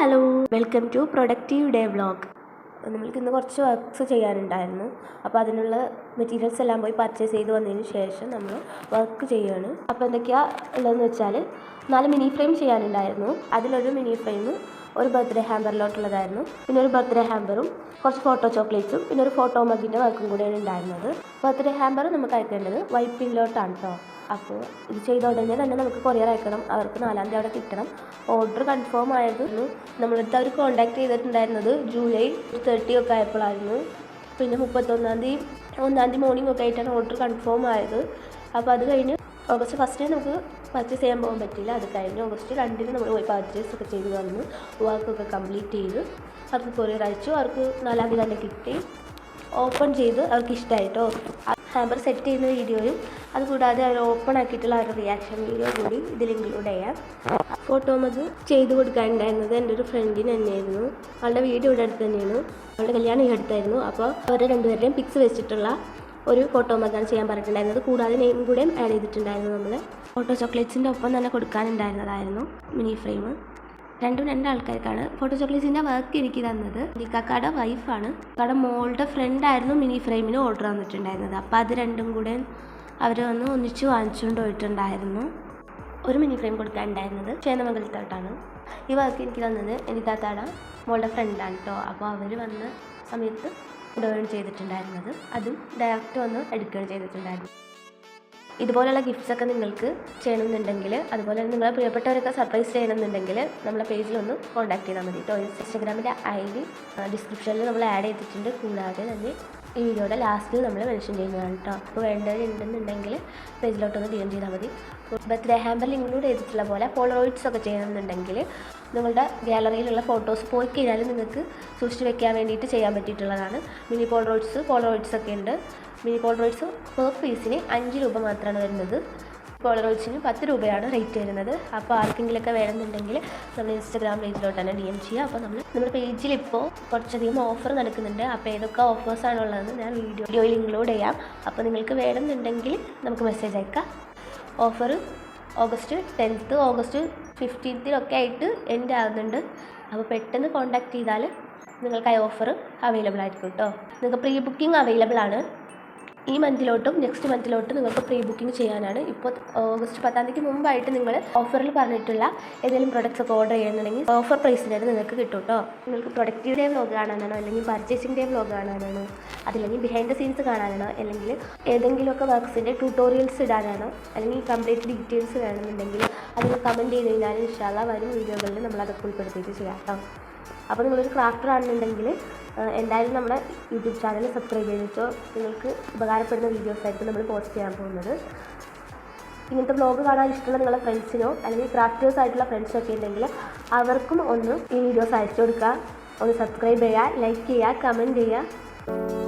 Hello, welcome to productive day vlog. നമ്മൾക്ക് ഇന്ന് കുറച്ച് വർക്ക്സ് ചെയ്യാനുണ്ടായിരുന്നു. അപ്പോൾ അതിനുള്ള മെറ്റീരിയൽസ് എല്ലാം പോയി പർച്ചേസ് ചെയ്ത് വന്നതിന് ശേഷം നമ്മൾ വർക്ക് ചെയ്യുകയാണ്. അപ്പോൾ എന്തൊക്കെയാണ് ഉള്ളതെന്ന് വെച്ചാൽ 4 മിനി ഫ്രെയിം ചെയ്യാനുണ്ടായിരുന്നു. അതിലൊരു മിനി ഫ്രെയിം ഒരു ബർത്ത്ഡേ ഹാമ്പറിലോട്ടുള്ളതായിരുന്നു. പിന്നെ ഒരു ബർത്ത്ഡേ ഹാമ്പറും കുറച്ച് ഫോട്ടോ ചോക്ലേറ്റ്സും പിന്നെ ഒരു ഫോട്ടോ മഗിൻ്റെ വർക്കും കൂടെയാണ് ഉണ്ടായിരുന്നത്. ബർത്ത്ഡേ ഹാമ്പർ നമുക്ക് അയക്കേണ്ടത് വൈപ്പിനിലോട്ടാണ് കേട്ടോ. അപ്പോൾ ഇത് ചെയ്ത ഉടനെ തന്നെ നമുക്ക് കൊറിയർ അയക്കണം. അവർക്ക് 4-ാം തീയതി അവിടെ കിട്ടണം. ഓർഡർ കൺഫേം ആയിരുന്നു. നമ്മളടുത്ത് അവർ കോൺടാക്ട് ചെയ്തിട്ടുണ്ടായിരുന്നത് ജൂലൈ 30 ഒക്കെ ആയപ്പോഴായിരുന്നു. പിന്നെ 31-ാം തീയതി 1-ാം തീയതി മോർണിംഗ് ഒക്കെ ആയിട്ടാണ് ഓർഡർ കൺഫേം ആയത്. അപ്പോൾ അത് കഴിഞ്ഞ് ഓഗസ്റ്റ് 1 നമുക്ക് പർച്ചേസ് ചെയ്യാൻ പോകാൻ പറ്റില്ല. അത് കഴിഞ്ഞ് ഓഗസ്റ്റ് 2 നമ്മൾ പോയി പർച്ചേസ് ഒക്കെ ചെയ്ത് വന്നു. വർക്കൊക്കെ കംപ്ലീറ്റ് ചെയ്ത് അവർക്ക് കൊറിയർ അയച്ചു. അവർക്ക് 4-ാം തീയതി തന്നെ കിട്ടി. ഓപ്പൺ ചെയ്ത് അവർക്ക് ഇഷ്ടമായിട്ടോ. ഹാമ്പർ സെറ്റ് ചെയ്യുന്ന വീഡിയോയും അതുകൂടാതെ അവർ ഓപ്പൺ ആക്കിയിട്ടുള്ള ഒരു റിയാക്ഷൻ വീഡിയോ കൂടി ഇതിൽ ഇൻക്ലൂഡ് ചെയ്യാം. ഫോട്ടോ മഗ് ചെയ്ത് കൊടുക്കാനുണ്ടായിരുന്നത് എൻ്റെ ഒരു ഫ്രണ്ടിന് തന്നെയായിരുന്നു. അവളുടെ വീഡിയോ ഇവിടെ അടുത്ത് തന്നെയാണ്. അവളുടെ കല്യാണം ഈ അടുത്തായിരുന്നു. അപ്പോൾ അവരുടെ രണ്ടുപേരുടെയും പിക്സ് വെച്ചിട്ടുള്ള ഒരു ഫോട്ടോ മഗാണ് ചെയ്യാൻ പറഞ്ഞിട്ടുണ്ടായിരുന്നത്. കൂടാതെ നെയിം കൂടെയും ആഡ് ചെയ്തിട്ടുണ്ടായിരുന്നു. നമ്മൾ ഫോട്ടോ ചോക്ലേറ്റ്സിൻ്റെ ഒപ്പം തന്നെ കൊടുക്കാനുണ്ടായിരുന്നതായിരുന്നു മിനി ഫ്രെയിം. രണ്ടും 2 ആൾക്കാർക്കാണ്. ഫോട്ടോ ചോക്ലേറ്റ്സിൻ്റെ വർക്ക് എനിക്ക് തന്നത് കാക്കയുടെ വൈഫാണ്. കാക്കയുടെ മോളുടെ ഫ്രണ്ടായിരുന്നു മിനി ഫ്രെയിമിന് ഓർഡർ തന്നിട്ടുണ്ടായിരുന്നത്. അപ്പോൾ അത് രണ്ടും കൂടെ അവർ വന്ന് ഒന്നിച്ച് വാങ്ങിച്ചുകൊണ്ട് പോയിട്ടുണ്ടായിരുന്നു. ഒരു മിനി ഫ്രെയിം കൊടുക്കാനുണ്ടായിരുന്നത് ചേന്നമംഗലത്തോട്ടാണ്. ഈ വർക്ക് എനിക്ക് തന്നത് എൻ്റെ താത്താടെ മോളുടെ ഫ്രണ്ടാണ് കേട്ടോ. അപ്പോൾ അവർ വന്ന സമയത്ത് ഇടുകയാണ് ചെയ്തിട്ടുണ്ടായിരുന്നത്. അതും ഡയറക്റ്റ് വന്ന് എടുക്കുകയാണ് ചെയ്തിട്ടുണ്ടായിരുന്നു. ഇതുപോലെയുള്ള ഗിഫ്റ്റ്സൊക്കെ നിങ്ങൾക്ക് ചെയ്യണമെന്നുണ്ടെങ്കിൽ, അതുപോലെ നിങ്ങളെ പ്രിയപ്പെട്ടവരൊക്കെ സർപ്രൈസ് ചെയ്യണമെന്നുണ്ടെങ്കിൽ നമ്മളെ പേജിലൊന്ന് കോൺടാക്ട് ചെയ്താൽ മതി കേട്ടോ. ഇൻസ്റ്റാഗ്രാമിൻ്റെ ID ഡിസ്ക്രിപ്ഷനിൽ നമ്മൾ ആഡ് ചെയ്തിട്ടുണ്ട്. കൂടാതെ തന്നെ ഈ വീഡിയോയുടെ ലാസ്റ്റിൽ നമ്മൾ മെൻഷൻ ചെയ്യുന്നതാണ് കേട്ടോ. അപ്പോൾ വേണ്ടവരുണ്ടെന്നുണ്ടെങ്കിൽ പേജിലോട്ടൊന്ന് DM ചെയ്താൽ മതി. ബർത്ത്ഡേ ഹാമ്പറിൽ ഇൻക്ലൂഡ് ചെയ്തിട്ടുള്ള പോലെ പോളറോയിഡ്സ് ഒക്കെ ചെയ്യണമെന്നുണ്ടെങ്കിൽ നിങ്ങളുടെ ഗാലറിയിലുള്ള ഫോട്ടോസ് പോയി കഴിഞ്ഞാൽ നിങ്ങൾക്ക് സൂക്ഷിച്ച് വെക്കാൻ വേണ്ടിയിട്ട് ചെയ്യാൻ പറ്റിയിട്ടുള്ളതാണ്. മിനി പോളറോയിഡ്സ് ഒക്കെ ഉണ്ട്. മിനി പോളറോയിഡ്സ് പെർ പീസിന് 5 രൂപ മാത്രമാണ് വരുന്നത്. പോളറോയിഡ്സിന് 10 രൂപയാണ് റേറ്റ് വരുന്നത്. അപ്പോൾ ആർക്കെങ്കിലുമൊക്കെ വേണമെന്നുണ്ടെങ്കിൽ നമ്മൾ ഇൻസ്റ്റാഗ്രാം പേജിലോട്ട് തന്നെ DM ചെയ്യുക. അപ്പോൾ നമ്മുടെ പേജിൽ ഇപ്പോൾ കുറച്ചധികം ഓഫർ നടക്കുന്നുണ്ട്. അപ്പോൾ ഏതൊക്കെ ഓഫേഴ്സാണുള്ളതെന്ന് ഞാൻ വീഡിയോയിൽ ഇൻക്ലൂഡ് ചെയ്യാം. അപ്പോൾ നിങ്ങൾക്ക് വേണമെന്നുണ്ടെങ്കിൽ നമുക്ക് മെസ്സേജ് അയക്കാം. Offer August 10th August 15th ആയിട്ട് എൻഡ് ആകുന്നുണ്ട്. അപ്പോൾ പെട്ടെന്ന് കോൺടാക്ട് ചെയ്താൽ നിങ്ങൾക്ക് ആ ഓഫർ അവൈലബിൾ ആയിരിക്കും കേട്ടോ. നിങ്ങൾക്ക് പ്രീ ബുക്കിംഗ് അവൈലബിൾ ആണ്. ഈ മന്തിലോട്ടും നെക്സ്റ്റ് മന്തിലോട്ടും നിങ്ങൾക്ക് പ്രീ ബുക്കിംഗ് ചെയ്യാനാണ്. ഇപ്പോൾ ഓഗസ്റ്റ് 10-ാം തീയതിക്ക് മുമ്പായിട്ട് നിങ്ങൾ ഓഫറിൽ പറഞ്ഞിട്ടുള്ള ഏതെങ്കിലും പ്രൊഡക്ട്സ് ഒക്കെ ഓർഡർ ചെയ്യുന്നുണ്ടെങ്കിൽ ഓഫർ പ്രൈസിനായിട്ട് നിങ്ങൾക്ക് കിട്ടും കേട്ടോ. നിങ്ങൾക്ക് പ്രൊഡക്റ്റീവ് ഡേ വ്ളോഗ് കാണാനാണോ, അല്ലെങ്കിൽ പർച്ചേസിംഗ് ഡേ വ്ളോഗ് കാണാനാണോ, അതില്ലെങ്കിൽ ബിഹൈൻഡ് ദ സീൻസ് കാണാനാണോ, അല്ലെങ്കിൽ ഏതെങ്കിലുമൊക്കെ വർക്ക്സിൻ്റെ ട്യൂട്ടോറിയൽസ് ഇടാനാണോ, അല്ലെങ്കിൽ കംപ്ലീറ്റ് ഡീറ്റെയിൽസ് വേണമെന്നുണ്ടെങ്കിൽ അതിൽ കമൻറ്റ് ചെയ്ത് കഴിഞ്ഞാൽ ഇൻഷാല്ലാ വരും വീഡിയോകളിൽ നമ്മളതൊക്കെ ഉൾപ്പെടുത്തിയിട്ട് ചെയ്യാം കേട്ടോ. അപ്പോൾ നിങ്ങളൊരു ക്രാഫ്റ്റർ ആണെന്നുണ്ടെങ്കിൽ എന്തായാലും നമ്മുടെ യൂട്യൂബ് ചാനൽ സബ്സ്ക്രൈബ് ചെയ്തിട്ടോ. നിങ്ങൾക്ക് ഉപകാരപ്പെടുന്ന വീഡിയോസായിരിക്കും നമ്മൾ പോസ്റ്റ് ചെയ്യാൻ പോകുന്നത്. ഇങ്ങനത്തെ വ്ളോഗ് കാണാൻ ഇഷ്ടമുള്ള നിങ്ങളുടെ ഫ്രണ്ട്സിനോ അല്ലെങ്കിൽ ക്രാഫ്റ്റേഴ്സ് ആയിട്ടുള്ള ഫ്രണ്ട്സൊക്കെ ഉണ്ടെങ്കിൽ അവർക്കും ഒന്ന് ഈ വീഡിയോസ് അയച്ചു കൊടുക്കുക. ഒന്ന് സബ്സ്ക്രൈബ് ചെയ്യുക, ലൈക്ക് ചെയ്യുക, കമൻറ്റ് ചെയ്യുക.